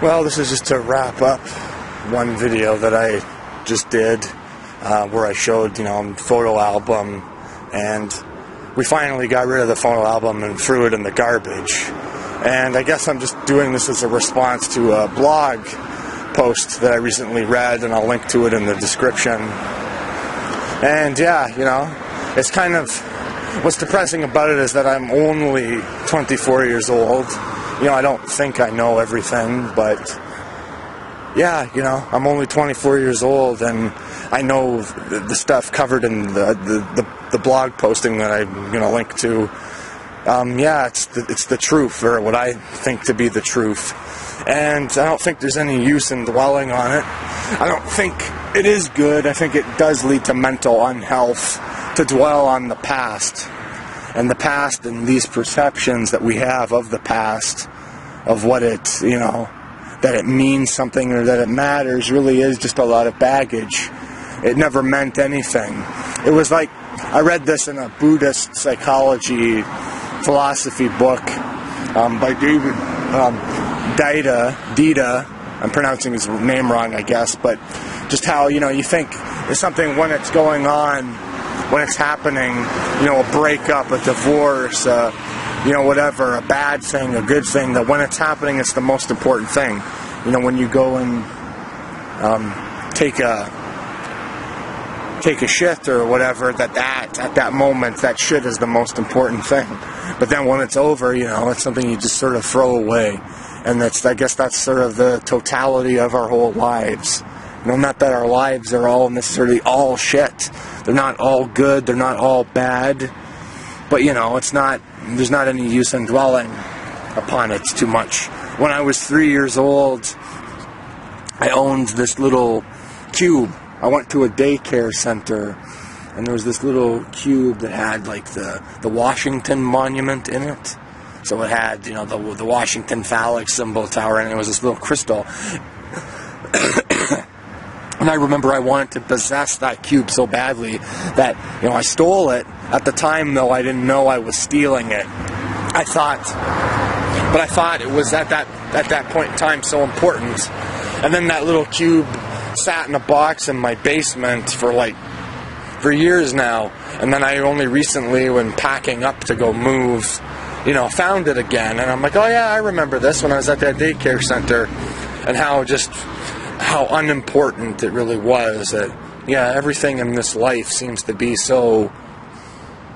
Well, this is just to wrap up one video that I just did where I showed, photo album, and we finally got rid of the photo album and threw it in the garbage. And I guess I'm just doing this as a response to a blog post that I recently read, and I'll link to it in the description. And yeah, it's kind of, what's depressing about it is that I'm only 24 years old. I don't think I know everything, but yeah, I'm only 24 years old, and I know the stuff covered in the blog posting that I'm going to link to. Yeah, it's the truth, or what I think to be the truth. And I don't think there's any use in dwelling on it. I don't think it is good. I think it does lead to mental unhealth to dwell on the past. And the past and these perceptions that we have of the past, of what it, that it means something or that it matters, really is just a lot of baggage. It never meant anything. It was like, I read this in a Buddhist psychology philosophy book by David Dita. I'm pronouncing his name wrong, I guess, but just how, you think there's something when it's going on, when it's happening, a breakup, a divorce, whatever, a bad thing, a good thing, that when it's happening, it's the most important thing. When you go and take a shit or whatever, at that moment, that shit is the most important thing. But then when it's over, it's something you just sort of throw away. And I guess that's sort of the totality of our whole lives. Not that our lives are all necessarily all shit. They're not all good, they're not all bad. But, there's not any use in dwelling upon it too much. When I was 3 years old, I owned this little cube. I went to a daycare center, and there was this little cube that had like the Washington Monument in it. So it had, the Washington phallic symbol tower, and it was this little crystal. And I remember I wanted to possess that cube so badly that, I stole it. At the time, though, I didn't know I was stealing it. I thought it was at that point in time so important. And then that little cube sat in a box in my basement for years now. And then I only recently, when packing up to go move, found it again. And I'm like, oh yeah, I remember this when I was at that daycare center, and how unimportant it really was. That, everything in this life seems to be so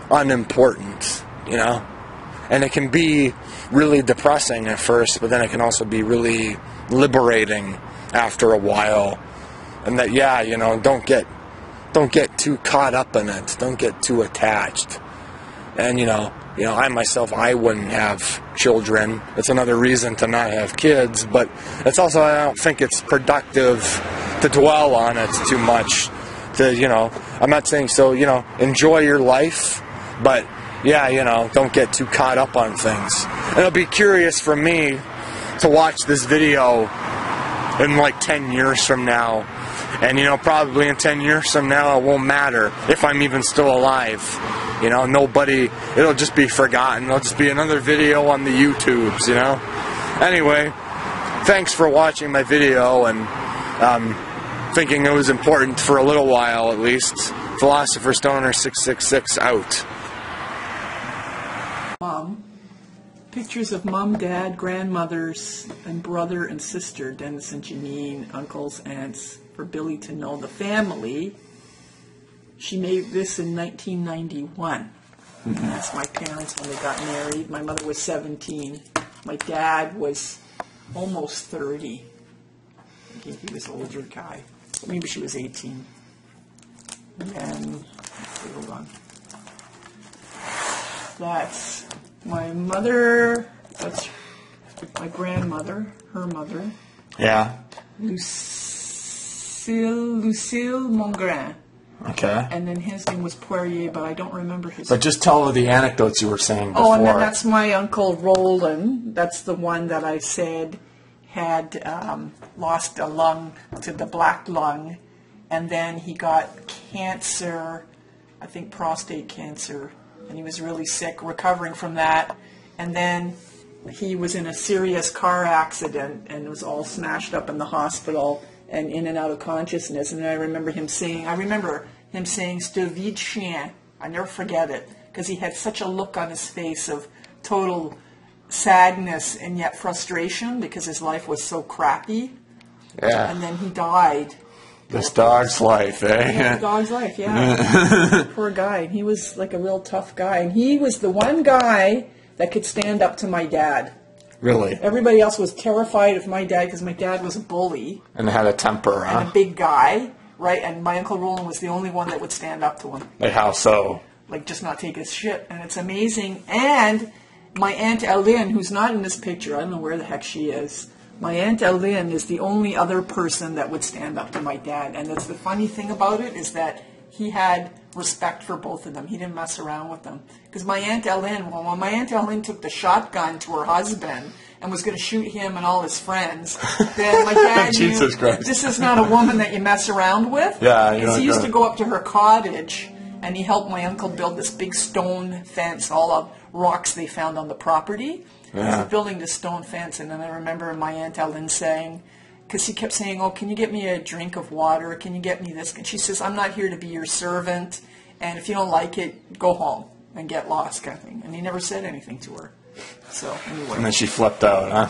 unimportant, and it can be really depressing at first, but then it can also be really liberating after a while. And that, don't get too caught up in it, don't get too attached. And I myself, I wouldn't have children. It's another reason to not have kids, but it's also, I don't think it's productive to dwell on it too much. I'm not saying so, enjoy your life, but don't get too caught up on things. And it'll be curious for me to watch this video in like 10 years from now. And probably in 10 years from now it won't matter if I'm even still alive. It'll just be forgotten. It'll just be another video on the YouTubes, Anyway, thanks for watching my video, and thinking it was important for a little while at least. Philosopher Stoner 666 out. Mom. Pictures of Mom, Dad, grandmothers, and brother and sister, Dennis and Janine, uncles, aunts, for Billy to know the family. She made this in 1991. That's my parents when they got married. My mother was 17. My dad was almost 30. I think he was an older guy. Maybe she was 18. And, hold on. That's my mother, that's my grandmother, her mother. Yeah. Lucille Mongrain. Okay. And then his name was Poirier, but I don't remember his name. But just tell her the anecdotes you were saying before. Oh, and then that's my uncle Roland. That's the one that I said had lost a lung to the black lung. And then he got cancer, I think prostate cancer. And he was really sick, recovering from that. And then he was in a serious car accident and was all smashed up in the hospital and in and out of consciousness. And I remember him saying, "C'est Vie Chien." I never forget it, because he had such a look on his face of total sadness and yet frustration because his life was so crappy. Yeah. And then he died. This dog's life, eh? Yeah, the dog's life, yeah. Poor guy. He was like a real tough guy. And he was the one guy that could stand up to my dad. Really? Everybody else was terrified of my dad because my dad was a bully. And had a temper, huh? And a big guy, right? And my Uncle Roland was the only one that would stand up to him. Like how so? Like just not take his shit. And it's amazing. And my Aunt Ellen, who's not in this picture, I don't know where the heck she is. My Aunt Ellen is the only other person that would stand up to my dad. And that's the funny thing about it, is that he had respect for both of them. He didn't mess around with them. Because my Aunt Ellen, well, when my Aunt Ellen took the shotgun to her husband and was going to shoot him and all his friends, then my dad Jesus knew, Christ. this is not a woman that you mess around with. Yeah, you he used to go up to her cottage, and he helped my uncle build this big stone fence, all of rocks they found on the property. Yeah. He was building this stone fence, and then I remember my Aunt Ellen saying, because he kept saying, "Oh, can you get me a drink of water? Can you get me this?" And she says, "I'm not here to be your servant, and if you don't like it, go home and get lost," kind of thing. And he never said anything to her. So anyway. And then she flipped out, huh?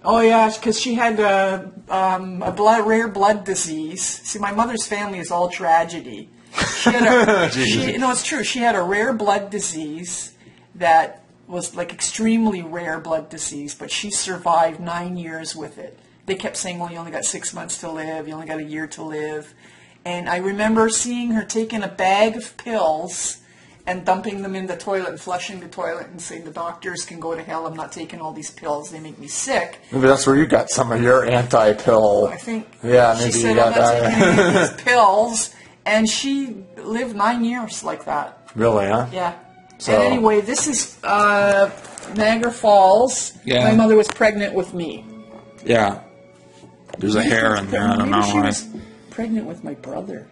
Oh yeah, because she had a rare blood disease. See, my mother's family is all tragedy. She had no, it's true. She had a rare blood disease that was like extremely rare blood disease, but she survived 9 years with it. They kept saying, "Well, you only got 6 months to live. You only got a year to live." And I remember seeing her taking a bag of pills and dumping them in the toilet and flushing the toilet and saying, "The doctors can go to hell. I'm not taking all these pills. They make me sick." Maybe that's where you got some of your anti-pill. I think Yeah, maybe she said, you got "I'm not that. taking any of these pills." And she lived 9 years like that. Really, huh? Yeah. So- And anyway, this is Niagara Falls. Yeah. My mother was pregnant with me. Yeah. There's a hair in there. I don't know Maybe she why. was pregnant with my brother.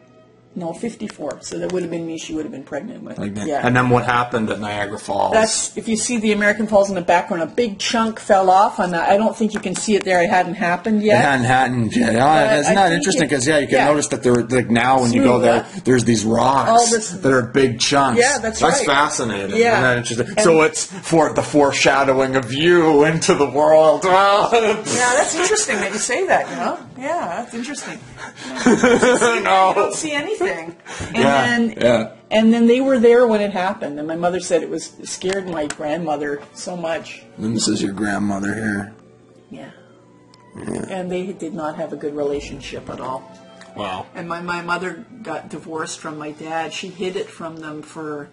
No, 54. So that would have been me she would have been pregnant with. Yeah. And then what happened at Niagara Falls? That's, if you see the American Falls in the background, a big chunk fell off on that. I don't think you can see it there. It hadn't happened yet. It hadn't happened yet. Oh, isn't that interesting? Because, you can notice that there, like now when you go there, there's these rocks that are big chunks. Yeah, that's right. That's fascinating. Yeah. Isn't that interesting? So it's for the foreshadowing of you into the world. Yeah, that's interesting that you say that, Yeah, that's interesting. You don't see anything. And then they were there when it happened, and my mother said it scared my grandmother so much. And this is your grandmother here. Yeah. And they did not have a good relationship at all. Wow. And my mother got divorced from my dad. She hid it from them for,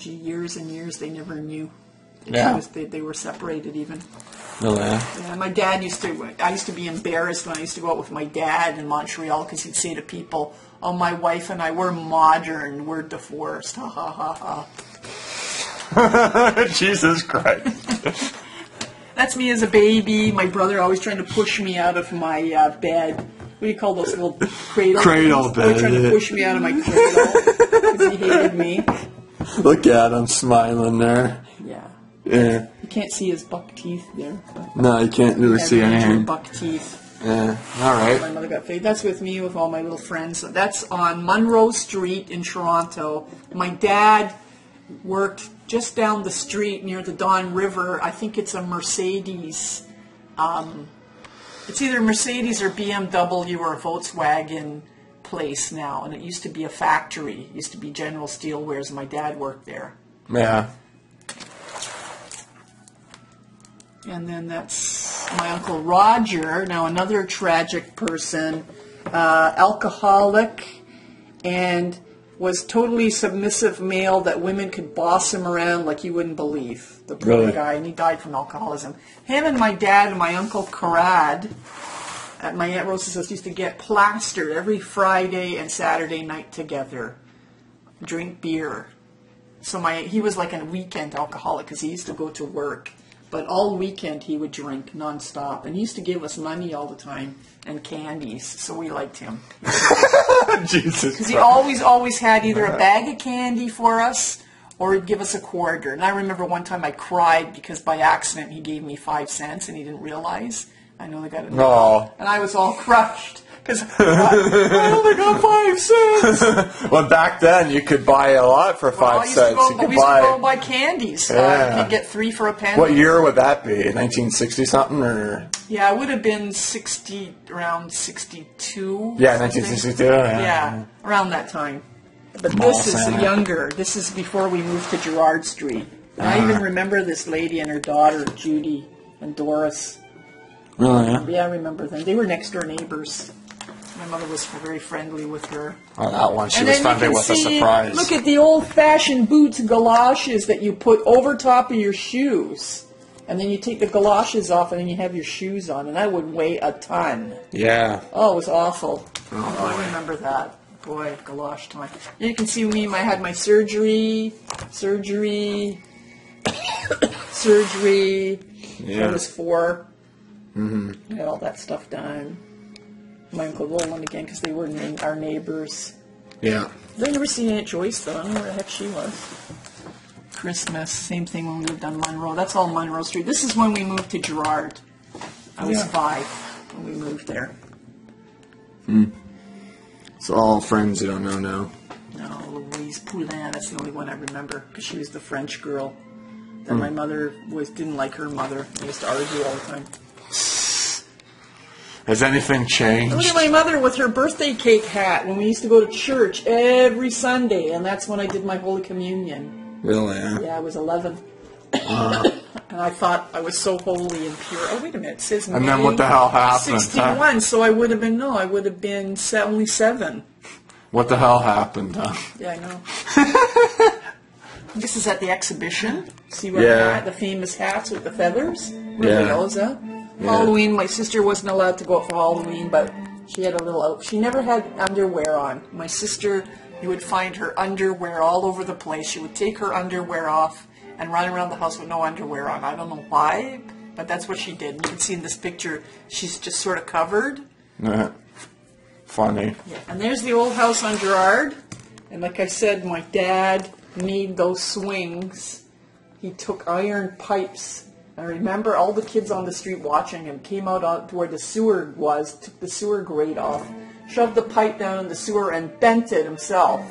years and years. They never knew. Yeah. They were separated even. Really? Yeah, my dad I used to be embarrassed when I used to go out with my dad in Montreal because he'd say to people, "Oh, my wife and I, we're modern, we're divorced, ha ha ha ha." Jesus Christ. That's me as a baby. My brother always trying to push me out of my bed. What do you call those little cradle? Cradle bed. Always trying to push me out of my cradle because he hated me. Look at him smiling there. Yeah. You can't see his buck teeth there. No, you can't really see anything. Buck teeth. Yeah. All right. My mother got fade. That's with me with all my little friends. So that's on Monroe Street in Toronto. My dad worked just down the street near the Don River. I think it's a Mercedes. It's either Mercedes or BMW or a Volkswagen place now. And it used to be a factory. It used to be General Steelwares. My dad worked there. Yeah. And then that's my Uncle Roger, now another tragic person, alcoholic, and was totally submissive male that women could boss him around like you wouldn't believe. The poor guy, and he died from alcoholism. Him and my dad and my Uncle Carad at my Aunt Rose's house used to get plastered every Friday and Saturday night together, drink beer. So he was like a weekend alcoholic because he used to go to work. But all weekend he would drink nonstop, and he used to give us money all the time and candies, so we liked him. Jesus. Because he always had either a bag of candy for us, or he'd give us a quarter. And I remember one time I cried because by accident he gave me 5 cents and he didn't realize. I know they got it. Oh. And I was all crushed because I only got 5 cents. Well, back then you could buy a lot for 5 cents. We used to go buy candies. Yeah. You could get 3 for a penny. What year would that be? 1960 something or? Yeah, it would have been around 62. Yeah, 1962. Yeah, around that time. But this is younger. This is before we moved to Gerrard Street. And I even remember this lady and her daughter, Judy and Doris. Really? Yeah. Yeah, I remember them. They were next door neighbors. My mother was very friendly with her. Oh, that one. She was friendly with a surprise. Look at the old-fashioned boots, galoshes that you put over top of your shoes. And then you take the galoshes off and then you have your shoes on. And that would weigh a ton. Yeah. Oh, it was awful. Oh, I remember that. Boy, galosh time. You can see me, I had my surgery. Yeah. I was 4. I had all that stuff done. My Uncle Roland again, because they were our neighbors. Yeah. I never seen Aunt Joyce, though. I don't know where the heck she was. Christmas, same thing when we lived on Monroe. That's all Monroe Street. This is when we moved to Gerrard. I was 5 when we moved there. So all friends you don't know now. No, Louise Poulin, that's the only one I remember, because she was the French girl. Then my mother didn't like her mother. They used to argue all the time. Has anything changed? Look at my mother with her birthday cake hat when we used to go to church every Sunday, and that's when I did my Holy Communion. Really? Yeah, I was 11. And I thought I was so holy and pure. Oh, wait a minute. It says And then what the hell happened? 61, so I would have been, only 7. What the hell happened? Yeah, I know. This is at the exhibition. See what I got? The famous hats with the feathers. Everybody knows that. Halloween, my sister wasn't allowed to go out for Halloween, but she had a little out. She never had underwear on. My sister, you would find her underwear all over the place. She would take her underwear off and run around the house with no underwear on. I don't know why, but that's what she did. You can see in this picture, she's just sort of covered. Funny. Yeah. And there's the old house on Gerrard. And like I said, my dad made those swings. He took iron pipes. I remember all the kids on the street watching him, came out where the sewer was, took the sewer grate off, shoved the pipe down in the sewer and bent it himself.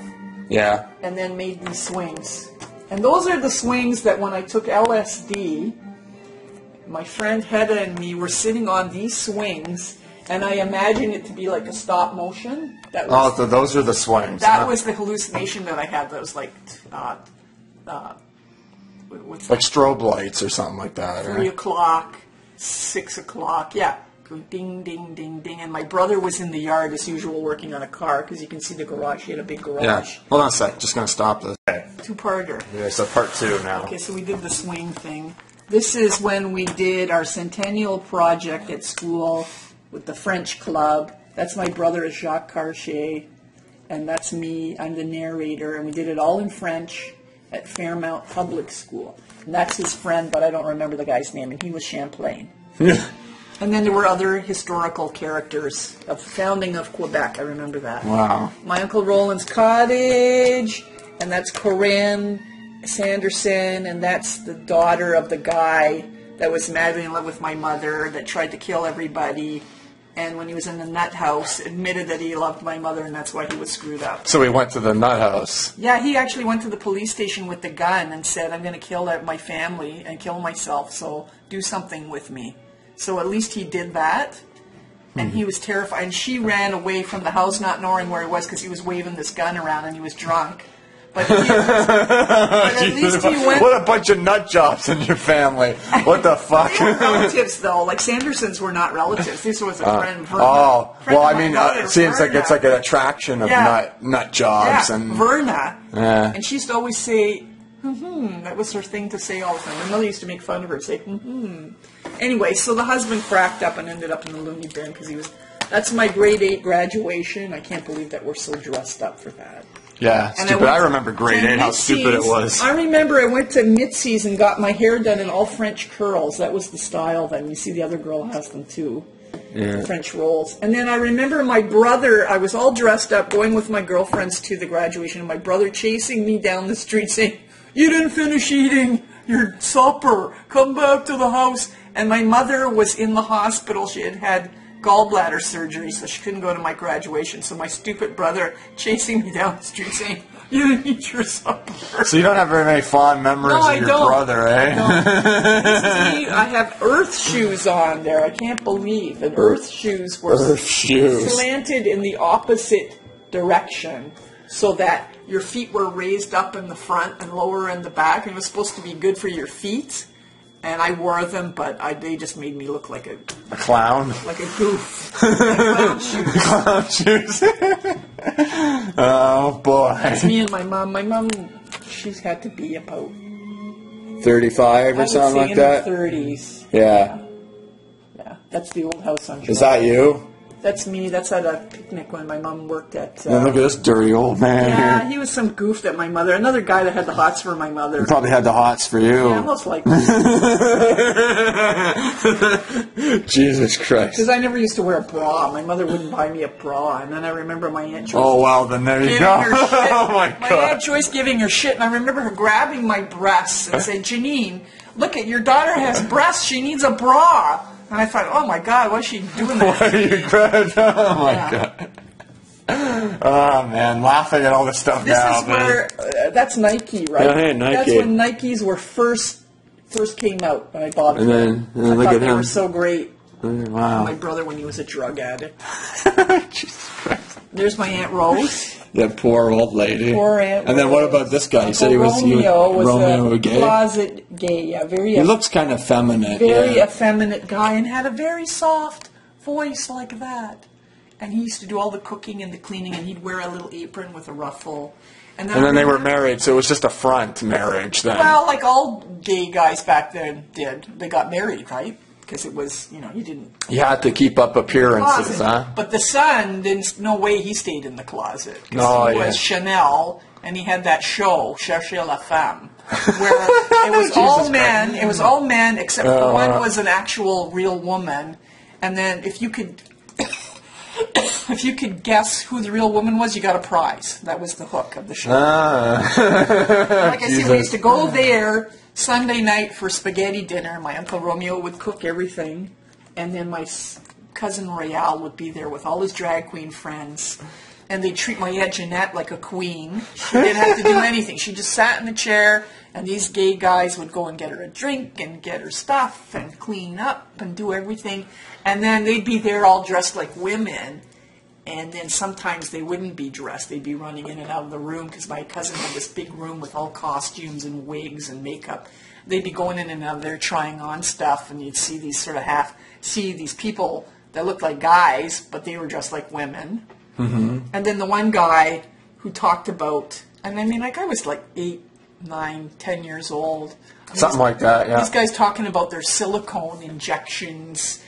Yeah. And then made these swings. And those are the swings that when I took LSD, my friend Hedda and me were sitting on these swings, and I imagined it to be like a stop motion. That was, So those are the swings. That was the hallucination that I had. That was like, what's like strobe lights or something like that. 3 o'clock, 6 o'clock, yeah. Ding, ding, ding, ding. And my brother was in the yard as usual working on a car, because you can see the garage. He had a big garage. Yeah. Hold on a sec. Just going to stop this. Okay. 2-parter. Yeah, so part 2 now. Okay, so we did the swing thing. This is when we did our centennial project at school with the French club. That's my brother, Jacques Cartier, and that's me. I'm the narrator, and we did it all in French at Fairmount Public School. And that's his friend, but I don't remember the guy's name, and he was Champlain. And then there were other historical characters of the founding of Quebec. I remember that. Wow. My Uncle Roland's cottage, and that's Corinne Sanderson, and that's the daughter of the guy that was madly in love with my mother, that tried to kill everybody, and when he was in the nut house, admitted that he loved my mother, and that's why he was screwed up. So we went to the nut house. Yeah, he actually went to the police station with the gun and said, I'm going to kill my family and kill myself, so do something with me. So at least he did that, and he was terrified. And she ran away from the house not knowing where he was because he was waving this gun around and he was drunk. But at least he went... What a bunch of nut jobs in your family. What the fuck? They weren't relatives, though. Like, Sandersons were not relatives. This was a friend, Verna. Oh, Friend well, of I mean, my mother, it seems like Verna. it's like an attraction of nut jobs. Yeah, And Verna. Yeah. And she used to always say, that was her thing to say all the time. My mother used to make fun of her, say, Anyway, so the husband cracked up and ended up in the loony bin because he was... That's my grade 8 graduation. I can't believe that we're so dressed up for that. Yeah, And stupid. I remember grade 8, how stupid it was. I remember I went to Mitzi's and got my hair done in all French curls. That was the style then. You see the other girl has them too. Yeah. French rolls. And then I remember my brother, I was all dressed up, going with my girlfriends to the graduation, and my brother chasing me down the street saying, you didn't finish eating your supper. Come back to the house. And my mother was in the hospital. She had gallbladder surgery, so she couldn't go to my graduation. So my stupid brother chasing me down the street saying, you didn't eat your supper. So you don't have very many fond memories of your brother, eh? I have earth shoes on there. I can't believe that earth shoes were slanted in the opposite direction so that your feet were raised up in the front and lower in the back. And it was supposed to be good for your feet. And I wore them, but they just made me look like a clown? Like a goof. Clown shoes. Clown shoes. Oh, boy. It's me and my mom. My mom, she's had to be about 35 or something like that? In her 30s. Yeah. Yeah, that's the old house on Toronto. Is that you? That's me. That's at a picnic when my mom worked at... look at this dirty old man here. He was some goof that my mother... Another guy that had the hots for my mother. He probably had the hots for you. Yeah, most likely. Jesus Christ. Because I never used to wear a bra. My mother wouldn't buy me a bra. And then I remember my Aunt Joyce... Oh, well, then there you go. Oh, my God. My Aunt Joyce giving her shit. And I remember her grabbing my breasts and saying, Janine, look at your daughter has breasts. She needs a bra. And I thought, oh my God, why is she doing that? Why are you crying? Oh my God. Oh man, laughing at all this stuff now. This is where, that's Nike, right? Yeah, hey, Nike. That's when Nikes were first came out when I bought them. And then I thought they him. were so great. Wow. My brother when he was a drug addict. Jesus Christ. There's my Aunt Rose. That poor old lady. Poor Aunt And then what about this guy? You said he was Romeo a gay? Closet gay, yeah. He looks kind of feminine. Very effeminate guy and had a very soft voice like that. And he used to do all the cooking and the cleaning, and he'd wear a little apron with a ruffle. And then they were married, so it was just a front marriage then. Well, like all gay guys back then did. They got married, right? Because it was, you didn't... You had to keep up appearances, huh? But the son, no way he stayed in the closet. No, he was Chanel, and he had that show, Cherchez la Femme, where it was all men. It was all men, except for one was an actual real woman. And then if you could... If you could guess who the real woman was, you got a prize. That was the hook of the show. Like I said, we used to go there Sunday night for spaghetti dinner. My Uncle Romeo would cook everything. And then my cousin Royale would be there with all his drag queen friends. And they'd treat my Aunt Jeanette like a queen. She didn't have to do anything. She just sat in the chair, and these gay guys would go and get her a drink and get her stuff and clean up and do everything. And then they'd be there all dressed like women. And then sometimes they wouldn't be dressed. They'd be running in and out of the room because my cousin had this big room with all costumes and wigs and makeup. They'd be going in and out of there trying on stuff, and you'd see these sort of these people that looked like guys, but they were dressed like women. Mm-hmm. And then the one guy who talked about, and I mean, like I was like 8, 9, 10 years old. Something like that, yeah. These guys talking about their silicone injections.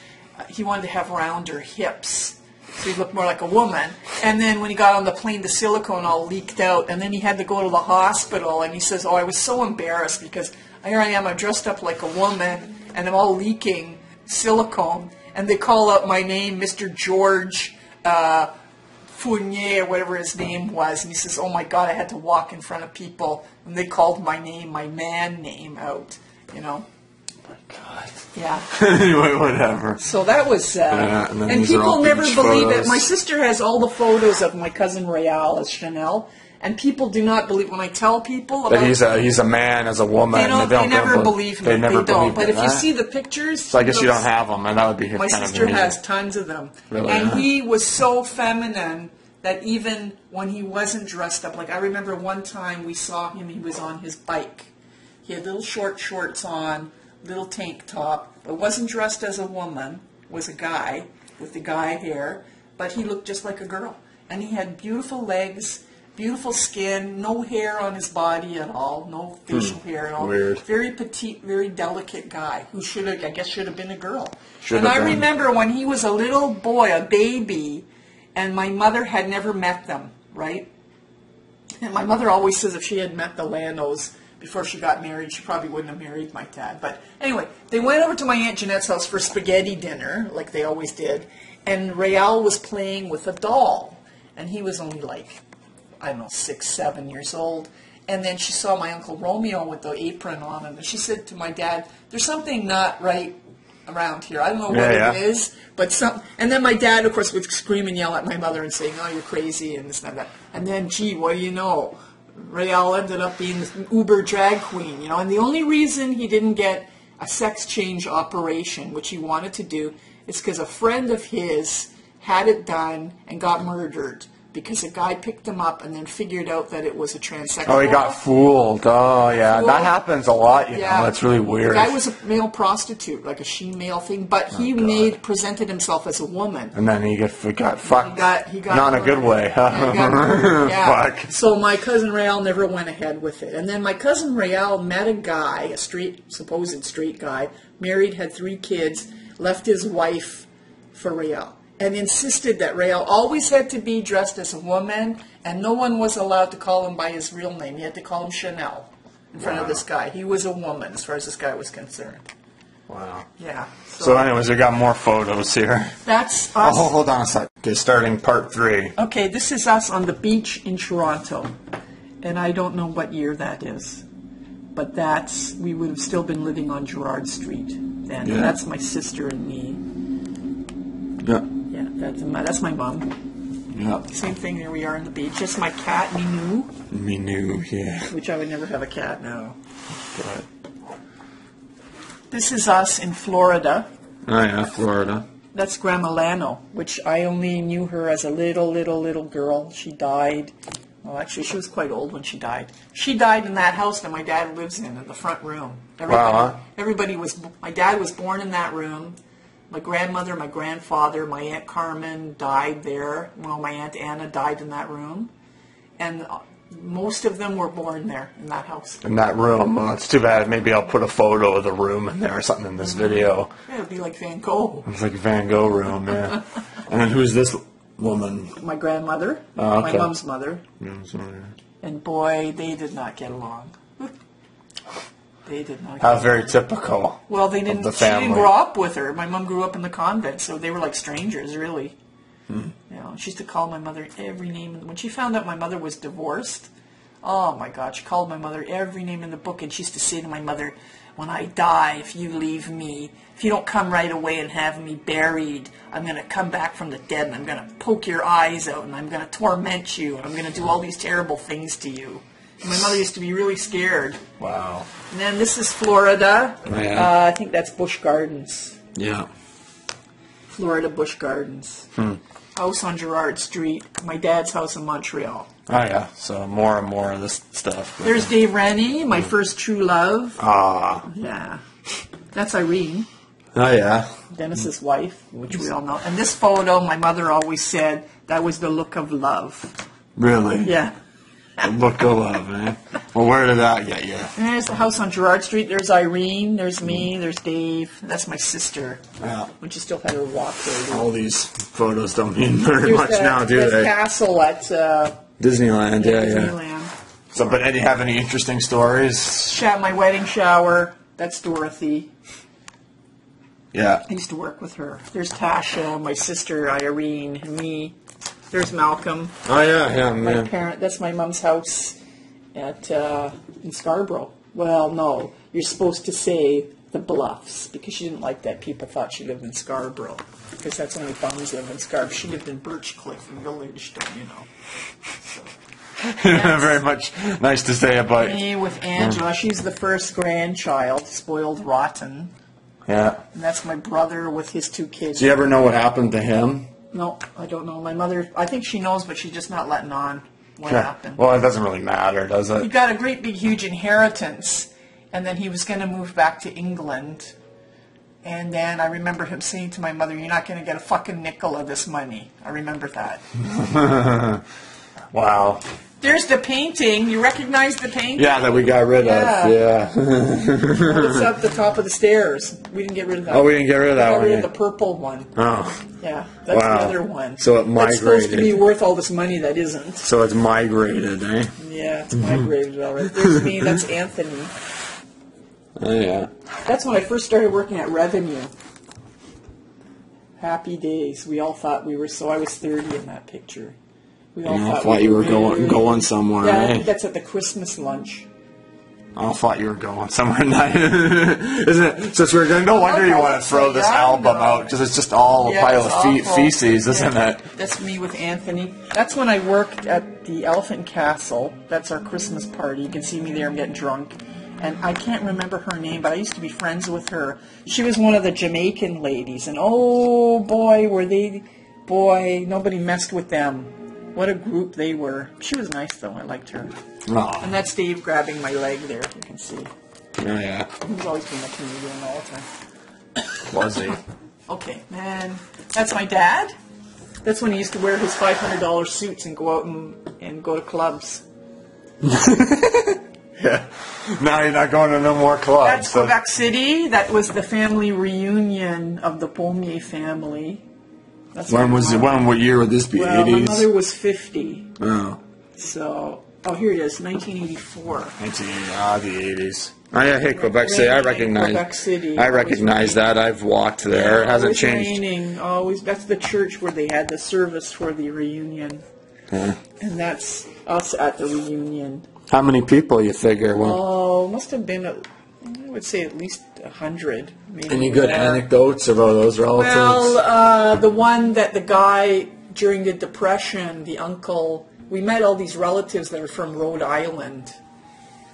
He wanted to have rounder hips. So he looked more like a woman. And then when he got on the plane, the silicone all leaked out. And then he had to go to the hospital. And he says, I was so embarrassed because here I am, I'm dressed up like a woman, and I'm all leaking silicone. And they call out my name, Mr. George Fournier, or whatever his name was. And he says, oh my God, I had to walk in front of people. And they called my name, my man name out, God. Yeah. Anyway, whatever. So that was, and people never believe it. My sister has all the photos of my cousin Royale as Chanel, and people do not believe when I tell people about that he's a man as a woman. They never believe me. They don't. But if you see the pictures, so I guess you don't have them, and that would be my sister has tons of them. Really, and he was so feminine that even when he wasn't dressed up, like I remember one time we saw him. He was on his bike. He had little short shorts on. Little tank top, but wasn't dressed as a woman, was a guy with the guy hair, but he looked just like a girl. And he had beautiful legs, beautiful skin, no hair on his body at all, no facial hair at all. Weird. Very petite, very delicate guy who should have been a girl. I remember when he was a little boy, a baby, and my mother had never met them, right? And my mother always says if she had met the Lanos before she got married, she probably wouldn't have married my dad. But anyway, they went over to my Aunt Jeanette's house for spaghetti dinner, like they always did, and Royale was playing with a doll. And he was only like, I don't know, 6, 7 years old. And then she saw my Uncle Romeo with the apron on, and she said to my dad, "There's something not right around here. I don't know what it is, but some." And then my dad, of course, would scream and yell at my mother and saying, "Oh, you're crazy," and this and that. And then, gee, what do you know? Rael ended up being this uber drag queen, you know. And the only reason he didn't get a sex change operation, which he wanted to do, is because a friend of his had it done and got murdered. Because a guy picked him up and then figured out that it was a transsexual. Oh, he got fooled. Oh, yeah. That happens a lot, you know. That's really weird. The guy was a male prostitute, like a she-male thing, but he presented himself as a woman. And then he got fucked. He got not in a good way. Fuck. So my cousin Rael never went ahead with it. And then my cousin Rael met a guy, a supposed straight guy, married, had 3 kids, left his wife for Rael. And insisted that Rael always had to be dressed as a woman, and no one was allowed to call him by his real name. He had to call him Chanel in front of this guy. He was a woman as far as this guy was concerned. Wow. Yeah. So anyways, we got more photos here. That's us. Oh, hold on a sec. Okay, starting part 3. Okay, this is us on the beach in Toronto. And I don't know what year that is. But we would have still been living on Gerrard Street then. Yeah. That's my sister and me. Yeah. That's my mom. Yeah. Same thing, here we are on the beach. Just my cat, Minou. Minou, yeah. Which I would never have a cat now. But. This is us in Florida. Oh, yeah, Florida. That's Grandma Lano, which I only knew her as a little girl. She died. Well, actually, she was quite old when she died. She died in that house that my dad lives in the front room. My dad was born in that room. My grandmother, my grandfather, my Aunt Carmen died there. Well, my Aunt Anna died in that room. And most of them were born there, in that house. In that room. Well, it's too bad. Maybe I'll put a photo of the room in there or something in this video. Yeah, it would be like Van Gogh. It's like a Van Gogh room, yeah. And then who's this woman? My grandmother. Oh, okay. My mom's mother. And boy, they did not get along. They did not. How very typical. Well, they didn't. She didn't grow up with her. My mom grew up in the convent, so they were like strangers, really. You know, she used to call my mother every name. When she found out my mother was divorced, oh my God, she called my mother every name in the book, and she used to say to my mother, "When I die, if you leave me, if you don't come right away and have me buried, I'm going to come back from the dead, and I'm going to poke your eyes out, and I'm going to torment you, and I'm going to do all these terrible things to you." And my mother used to be really scared. Wow. And then this is Florida. Yeah. I think that's Busch Gardens. Yeah. Florida Busch Gardens. House on Gerrard Street. My dad's house in Montreal. Oh, yeah. So more and more of this stuff. There's Dave Rennie, my first true love. Ah. Yeah. That's Irene. Oh, yeah. Dennis's wife, which we all know. And this photo, my mother always said, that was the look of love. Really? Yeah. The look of love, man. Well, where did that get you? And there's the house on Gerrard Street. There's Irene. There's me. There's Dave. That's my sister. Yeah. When she still had her walker. All these photos don't mean very much now, do they? There's castle at Disneyland. Yeah, Disneyland. So, but do you have any interesting stories? My wedding shower. That's Dorothy. Yeah. I used to work with her. There's Tasha, my sister Irene, and me. There's Malcolm. Oh, yeah, my parent. That's my mom's house in Scarborough. Well, no, you're supposed to say the Bluffs because she didn't like that people thought she lived in Scarborough because that's only bums live in Scarborough. She lived in Birchcliff Village, you know. So, very much nice to say about me with Angela. She's the first grandchild, spoiled rotten. Yeah. And that's my brother with his 2 kids. Do you ever know what happened to him? No, I don't know. My mother, I think she knows, but she's just not letting on what happened. Well, it doesn't really matter, does it? He got a great big huge inheritance, and then he was going to move back to England. And then I remember him saying to my mother, "You're not going to get a fucking nickel of this money." I remember that. Wow. There's the painting. You recognize the painting? Yeah, that we got rid of. Yeah. It's up the top of the stairs. We didn't get rid of that. Oh, we didn't get rid of that one. We got rid of the purple one. Oh. Yeah, that's the other one. So it migrated. That's supposed to be worth all this money that isn't. So it's migrated, eh? Yeah, it's migrated already. There's me. That's Anthony. Oh, yeah. That's when I first started working at Revenue. Happy days. We all thought we were, so I was 30 in that picture. We all I thought you were going somewhere. Yeah, I eh? think that's at the Christmas lunch. I thought you were going somewhere nice. Isn't it? So we're going. No wonder you want to throw this album out because it's just all a pile of feces, isn't it? That's me with Anthony. That's when I worked at the Elephant Castle. That's our Christmas party. You can see me there. I'm getting drunk. And I can't remember her name, but I used to be friends with her. She was one of the Jamaican ladies. And oh, boy, nobody messed with them. What a group they were. She was nice, though. I liked her. Oh. And that's Dave grabbing my leg there, you can see. Oh, yeah. He's always been a comedian all the time. Was he? Okay, man. That's my dad. That's when he used to wear his $500 suits and go out and go to clubs. Yeah. Now you're not going to no more clubs. That's Quebec City. That was the family reunion of the Pommier family. That's what year would this be? Well, 80s? my mother was 50. Oh. So, here it is, 1984. The 80s. Oh yeah, hey, Quebec City. I recognize. Quebec City. I recognize that. I've walked there. It hasn't changed. Raining. Always. That's the church where they had the service for the reunion. And that's us at the reunion. How many people you figure? Must have been, I would say at least 100. Maybe. Any good anecdotes about those relatives? Well, the one that the guy during the Depression, the uncle, we met all these relatives that are from Rhode Island.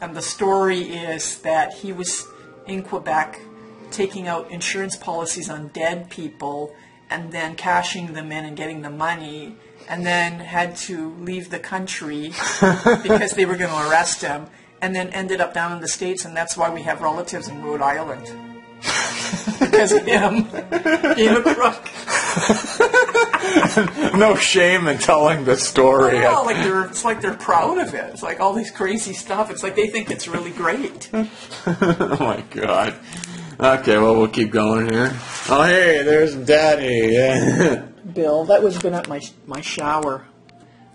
And the story is that he was in Quebec taking out insurance policies on dead people and then cashing them in and getting the money, and then had to leave the country because they were going to arrest him, and then ended up down in the States, and that's why we have relatives in Rhode Island. Because of him. Being a crook. No shame in telling the story. Well, it's like they're proud of it. It's like all these crazy stuff. It's like they think it's really great. Oh my God. Okay, well, we'll keep going here. Oh, hey, there's Daddy. Yeah. Bill, that was been at my shower.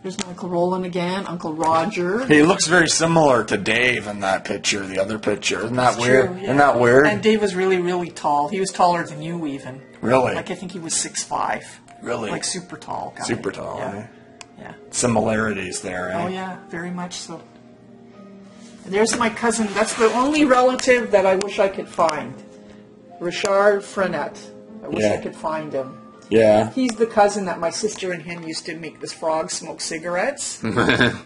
There's Uncle Roland again, Uncle Roger. He looks very similar to Dave in that picture, the other picture. Isn't that weird? True, yeah. Isn't that weird? And Dave was really, really tall. He was taller than you even. Really? Like I think he was 6'5". Really? Like super tall guy. Super tall, yeah. Yeah. Similarities there, eh? Oh yeah, very much so. And there's my cousin. That's the only relative that I wish I could find. Richard Frenette. I wish I could find him. Yeah. He's the cousin that my sister and him used to make this frog smoke cigarettes. Oh,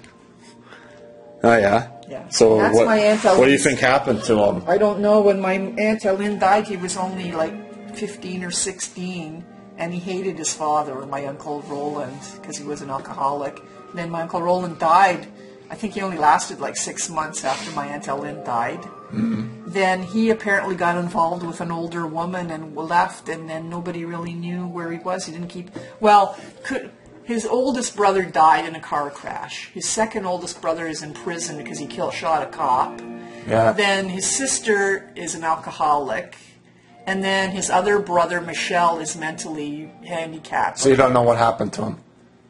yeah? Yeah. So that's my Aunt Ellen. What do you think happened to him? I don't know. When my Aunt Ellen died, he was only like 15 or 16, and he hated his father, or my Uncle Roland, because he was an alcoholic. And then my Uncle Roland died. I think he only lasted like 6 months after my Aunt Ellen died. Mm-hmm. Then he apparently got involved with an older woman and left, and then nobody really knew where he was. He didn't keep... Well, his oldest brother died in a car crash. His second oldest brother is in prison because he shot a cop. Yeah. Then his sister is an alcoholic. And then his other brother, Michelle, is mentally handicapped. So you don't know what happened to him?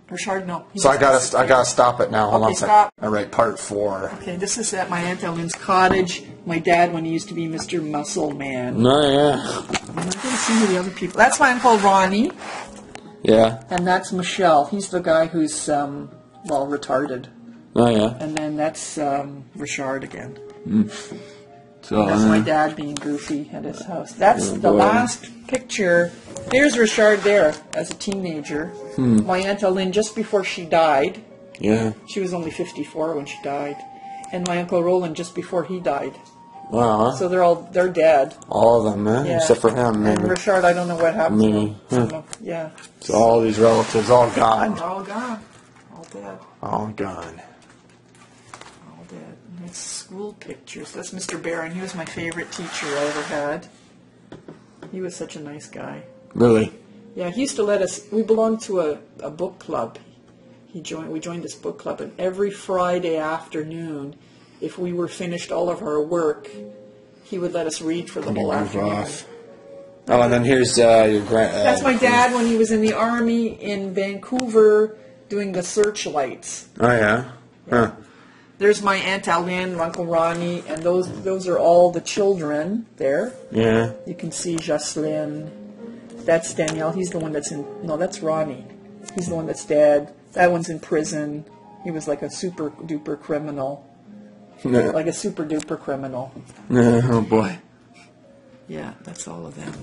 Richard, no. So I gotta stop it now. Hold on a second. Stop. All right, part 4. Okay, this is at my Aunt Ellen's cottage. My dad, when he used to be Mr. Muscle Man. No, yeah. I'm not going to see who the other people... That's my Uncle Ronnie. Yeah. And that's Michelle. He's the guy who's, retarded. Oh, yeah. And then that's Richard again. So, that's my dad being goofy at his house. That's the last picture. There's Richard there as a teenager. My Aunt Ellen, just before she died. Yeah. She was only 54 when she died. And my Uncle Roland just before he died. Wow. So they're dead. All of them, man. Yeah. Except for him, maybe. And Richard, I don't know what happened to him. Yeah. Yeah. So all these relatives, all gone. All gone. All dead. All gone. All dead. And it's school pictures. That's Mr. Barron. He was my favorite teacher I ever had. He was such a nice guy. Really? Yeah, he used to let us... We belonged to a book club. We joined this book club, and every Friday afternoon, if we were finished all of our work, he would let us read for the whole afternoon. Oh, and then here's your grand... That's my dad when he was in the army in Vancouver doing the searchlights. Oh, yeah? Huh. There's my Aunt Ellen, Uncle Ronnie, and those are all the children there. Yeah. You can see Jocelyn. That's Danielle. He's the one that's in... No, that's Ronnie. He's the one that's dead. That one's in prison. He was like a super duper criminal. Yeah. Like a super duper criminal. Oh boy. Yeah, that's all of them.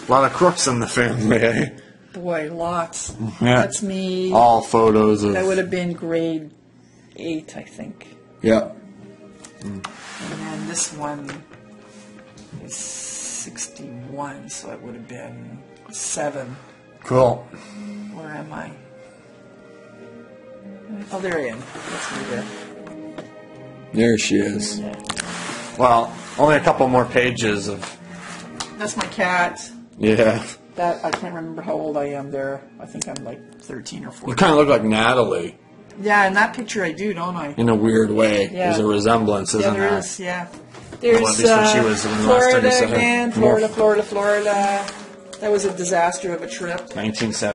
A lot of crooks in the family, eh? Boy, lots. Yeah. That's me. All photos of... That would have been grade 8, I think. Yeah. And then this one is 61, so it would have been 7. Cool. Where am I? Oh, there I am. That's me there. There she is. Yeah. Well, only a couple more pages of... That's my cat. Yeah. That I can't remember how old I am there. I think I'm like 13 or 14. You kind of look like Natalie Yeah, in that picture I do, don't I? in a weird way. Yeah. There's a resemblance, isn't Yeah, there there? is, yeah. There's Well, at least when she was in the last Florida 37. again. Florida. That was a disaster of a trip. 1970.